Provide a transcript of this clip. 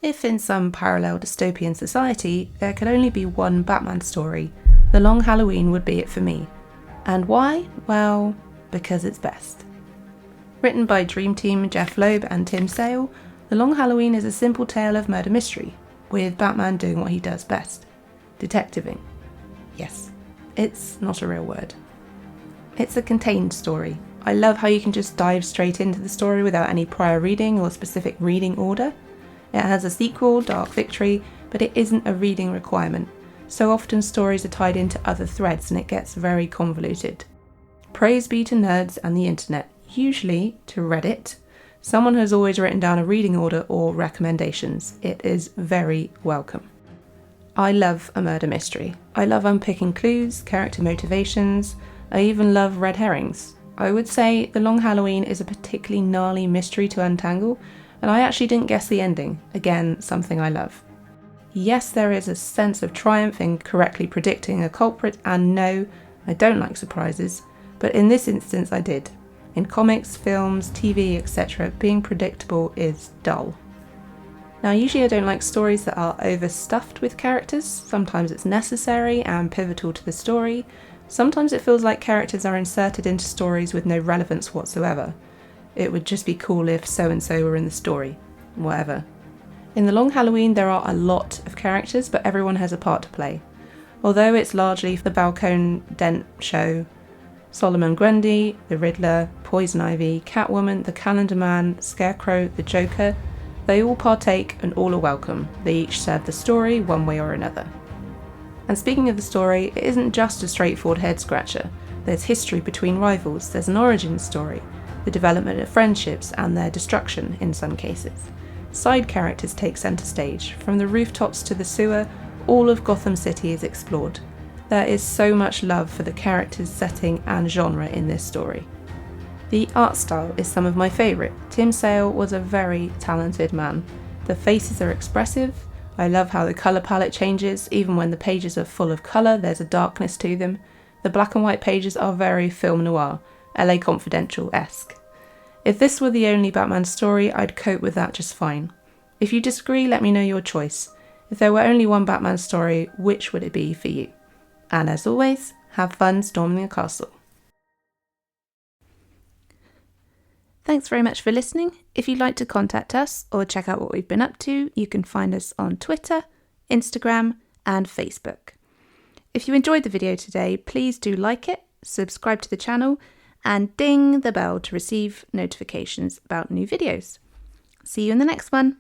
If in some parallel dystopian society there could only be one Batman story, The Long Halloween would be it for me. And why? Well, because it's best. Written by Dream Team Jeff Loeb and Tim Sale, The Long Halloween is a simple tale of murder mystery, with Batman doing what he does best: detectiving. Yes, it's not a real word. It's a contained story. I love how you can just dive straight into the story without any prior reading or specific reading order. It has a sequel, Dark Victory, but it isn't a reading requirement. So often stories are tied into other threads and it gets very convoluted. Praise be to nerds and the internet, usually to Reddit. Someone has always written down a reading order or recommendations. It is very welcome. I love a murder mystery. I love unpicking clues, character motivations. I even love red herrings. I would say The Long Halloween is a particularly gnarly mystery to untangle, and I actually didn't guess the ending. Again, something I love. Yes, there is a sense of triumph in correctly predicting a culprit, and no, I don't like surprises, but in this instance I did. In comics, films, TV, etc., being predictable is dull. Now, usually I don't like stories that are overstuffed with characters. Sometimes it's necessary and pivotal to the story. Sometimes it feels like characters are inserted into stories with no relevance whatsoever. It would just be cool if so-and-so were in the story. Whatever. In The Long Halloween there are a lot of characters, but everyone has a part to play. Although it's largely the Balcone Dent show, Solomon Grundy, the Riddler, Poison Ivy, Catwoman, the Calendar Man, Scarecrow, the Joker, they all partake and all are welcome. They each serve the story one way or another. And speaking of the story, it isn't just a straightforward head-scratcher. There's history between rivals, there's an origin story, the development of friendships and their destruction in some cases. Side characters take centre stage. From the rooftops to the sewer, all of Gotham City is explored. There is so much love for the characters, setting and genre in this story. The art style is some of my favourite. Tim Sale was a very talented man. The faces are expressive. I love how the colour palette changes. Even when the pages are full of colour, there's a darkness to them. The black and white pages are very film noir, LA Confidential-esque. If this were the only Batman story, I'd cope with that just fine. If you disagree, let me know your choice. If there were only one Batman story, which would it be for you? And as always, have fun storming the castle. Thanks very much for listening. If you'd like to contact us or check out what we've been up to, you can find us on Twitter, Instagram, and Facebook. If you enjoyed the video today, please do like it, subscribe to the channel, and ding the bell to receive notifications about new videos. See you in the next one.